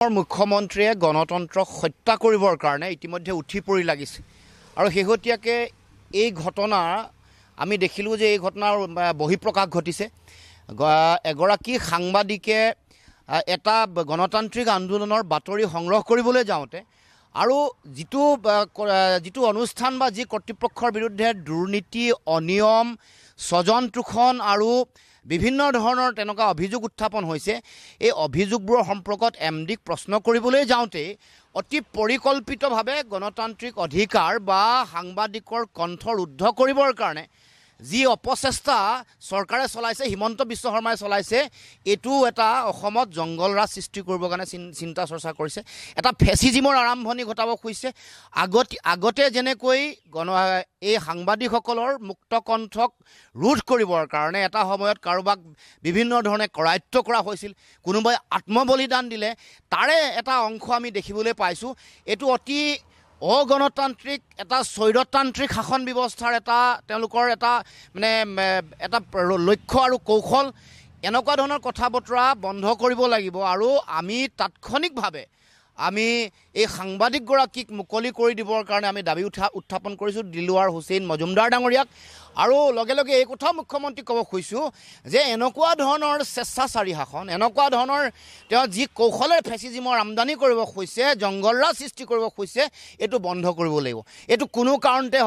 মুখ্যমন্ত্ৰীয়ে গণতন্ত্ৰক হত্যা কৰিবৰ কাৰণে ইতিমধ্যে উঠি পৰি লাগিছে আৰু শেহতীয়াকৈ এই ঘটনা আমি দেখিলোঁ যে এই ঘটনাৰ বহিঃপ্ৰকাশ ঘটিছে। এগৰাকী সাংবাদিকে এটা গণতান্ত্ৰিক আন্দোলনৰ বাতৰি সংগ্ৰহ কৰিবলৈ যাওঁতে আৰু যিটো অনুষ্ঠান বা যি কৰ্তৃপক্ষৰ বিৰুদ্ধে দুৰ্নীতি, অনিয়ম, স্বজন তোষণ আৰু বিভিন্ন ধৰণৰ তেনেকুৱা অভিযোগ উত্থাপন হৈছে, এই অভিযোগবোৰৰ সম্পৰ্কত এমডিক প্ৰশ্ন কৰিবলৈ যাওঁতে অতি পৰিকল্পিতভাৱে গণতান্ত্ৰিক অধিকাৰ বা সাংবাদিকৰ কণ্ঠ ৰুদ্ধ কৰিবৰ কাৰণে যি অপচেষ্টা চৰকাৰে চলাইছে, হিমন্ত বিশ্ব শৰ্মাই চলাইছে, এইটো এটা অসমত জংগল ৰাজ সৃষ্টি কৰিবৰ কাৰণে চিন্তা চৰ্চা কৰিছে। এটা ফেচিজিমৰ আৰম্ভণি ঘটাব খুজিছে। আগতে যেনেকৈ এই সাংবাদিকসকলৰ মুক্ত কণ্ঠক ৰোধ কৰিবৰ কাৰণে এটা সময়ত কাৰোবাক বিভিন্ন ধৰণে কৰায়ত্ব কৰা হৈছিল, কোনোবাই আত্মবলিদান দিলে, তাৰে এটা অংশ আমি দেখিবলৈ পাইছোঁ। এইটো অতি অগণতান্ত্ৰিক এটা স্বৈৰতান্ত্ৰিক শাসন ব্যৱস্থাৰ তেওঁলোকৰ এটা লক্ষ্য আৰু কৌশল। এনেকুৱা ধৰণৰ কথা বতৰা বন্ধ কৰিব লাগিব আৰু আমি তাৎক্ষণিকভাৱে এই সাংবাদিকগৰাকীক মুকলি কৰি দিবৰ কাৰণে আমি দাবী উত্থাপন কৰিছোঁ দিলৱাৰ হুছেইন মজুমদাৰ ডাঙৰীয়াক। আৰু লগে লগে এই কথাও মুখ্যমন্ত্ৰীক ক'ব খুজিছোঁ যে এনেকুৱা ধৰণৰ স্বেচ্ছাচাৰী শাসন, এনেকুৱা ধৰণৰ তেওঁ যি কৌশলেৰে ফেচিজিমৰ আমদানি কৰিব খুজিছে, জংগলৰাজ সৃষ্টি কৰিব খুজিছে, এইটো বন্ধ কৰিব লাগিব। এইটো কোনো কাৰণতে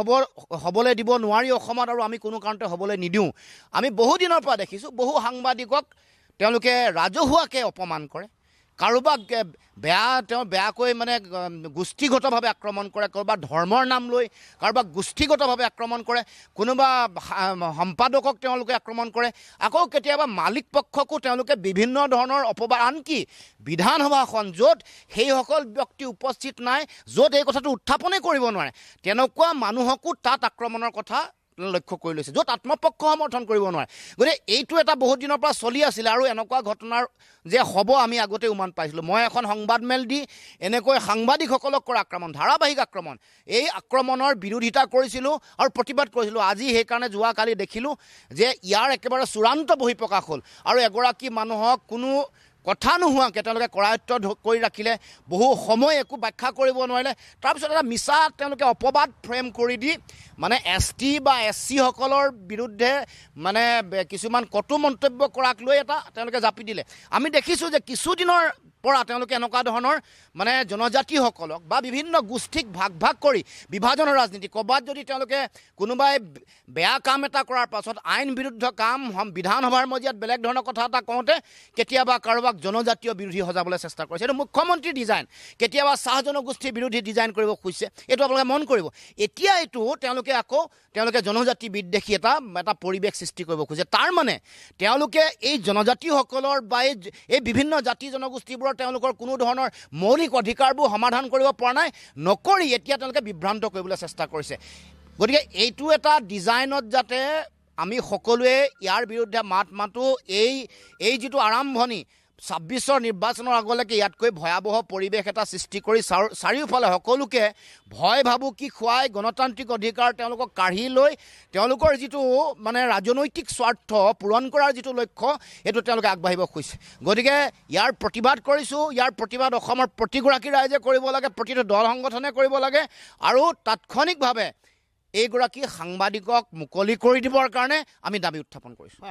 হ'বলৈ দিব নোৱাৰি অসমত, আৰু আমি কোনো কাৰণতে হ'বলৈ নিদিওঁ। আমি বহুদিনৰ পৰা দেখিছোঁ বহু সাংবাদিকক তেওঁলোকে ৰাজহুৱাকৈ অপমান কৰে, কাৰোবাক বেয়াকৈ গোষ্ঠীগতভাৱে আক্ৰমণ কৰে, কাৰোবাৰ ধৰ্মৰ নাম লৈ কাৰোবাক গোষ্ঠীগতভাৱে আক্ৰমণ কৰে, কোনোবা সম্পাদকক তেওঁলোকে আক্ৰমণ কৰে, আকৌ কেতিয়াবা মালিক পক্ষকো তেওঁলোকে বিভিন্ন ধৰণৰ অপবাদ, আনকি বিধানসভাখন য'ত সেইসকল ব্যক্তি উপস্থিত নাই, য'ত এই কথাটো উত্থাপনেই কৰিব নোৱাৰে, তেনেকুৱা মানুহকো তাত আক্ৰমণৰ কথা লক্ষ্য কৰি লৈছে, য'ত আত্মপক্ষ সমৰ্থন কৰিব নোৱাৰে। গতিকে এইটো এটা বহুত দিনৰ পৰা চলি আছিলে আৰু এনেকুৱা ঘটনাৰ যে হ'ব আমি আগতে উমান পাইছিলোঁ। মই এখন সংবাদমেল দি এনেকৈ সাংবাদিকসকলক কৰা আক্ৰমণ, ধাৰাবাহিক আক্ৰমণ, এই আক্ৰমণৰ বিৰোধিতা কৰিছিলোঁ আৰু প্ৰতিবাদ কৰিছিলোঁ। আজি সেইকাৰণে যোৱাকালি দেখিলোঁ যে ইয়াৰ একেবাৰে চূড়ান্ত বহিঃপ্ৰকাশ হ'ল আৰু এগৰাকী মানুহক কোনো কথা নোহোৱাকৈ তেওঁলোকে কৰায়ত্ব কৰি ৰাখিলে, বহু সময় একো ব্যাখ্যা কৰিব নোৱাৰিলে, তাৰপিছত এটা মিছা তেওঁলোকে অপবাদ ফ্ৰেম কৰি দি ST বা SC সকলৰ বিৰুদ্ধে কিছুমান কটু মন্তব্য কৰাক লৈ তেওঁলোকে জাপি দিলে। আমি দেখিছোঁ যে কিছুদিনৰ পৰা তেওঁলোকে এনেকুৱা ধৰণৰ জনজাতিসকলক বা বিভিন্ন গোষ্ঠীক ভাগ কৰি বিভাজনৰ ৰাজনীতি, ক'ৰবাত যদি তেওঁলোকে কোনোবাই বেয়া কাম এটা কৰাৰ পাছত আইন বিৰুদ্ধ কাম বিধানসভাৰ মজিয়াত বেলেগ ধৰণৰ কথা এটা কওঁতে কেতিয়াবা কাৰোবাক জনজাতীয় বিৰোধী সজাবলৈ চেষ্টা কৰিছে। এইটো মুখ্যমন্ত্ৰীৰ ডিজাইন। কেতিয়াবা চাহ জনগোষ্ঠীৰ বিৰোধী ডিজাইন কৰিব খুজিছে, এইটো আপোনালোকে মন কৰিব। এতিয়া এইটো তেওঁলোকে জনজাতি বিদ্বেষী এটা পৰিৱেশ সৃষ্টি কৰিব খোজে। তাৰমানে তেওঁলোকে এই জনজাতিসকলৰ বা এই বিভিন্ন জাতি জনগোষ্ঠীবোৰৰ তেওঁলোকৰ কোনো ধৰণৰ মৌলিক অধিকাৰবোৰ সমাধান কৰিব পৰা নাই, নকৰি এতিয়া তেওঁলোকে বিভ্ৰান্ত কৰিবলৈ চেষ্টা কৰিছে। গতিকে এইটো এটা ডিজাইনত যাতে আমি সকলোৱে ইয়াৰ বিৰুদ্ধে মাত মাতোঁ। এই যিটো আৰম্ভণি 26ৰ নিৰ্বাচনৰ আগলৈকে ইয়াতকৈ ভয়াৱহ পৰিৱেশ এটা সৃষ্টি কৰি চাৰিওফালে সকলোকে ভয় ভাবুকি খুৱাই গণতান্ত্ৰিক অধিকাৰ তেওঁলোকক কাঢ়ি লৈ তেওঁলোকৰ যিটো ৰাজনৈতিক স্বাৰ্থ পূৰণ কৰাৰ যিটো লক্ষ্য, সেইটো তেওঁলোকে আগবাঢ়িব খুজিছে। গতিকে ইয়াৰ প্ৰতিবাদ কৰিছোঁ। ইয়াৰ প্ৰতিবাদ অসমৰ প্ৰতিগৰাকী ৰাইজে কৰিব লাগে, প্ৰতিটো দল সংগঠনে কৰিব লাগে আৰু তাৎক্ষণিকভাৱে এইগৰাকী সাংবাদিকক মুকলি কৰি দিবৰ কাৰণে আমি দাবী উত্থাপন কৰিছোঁ।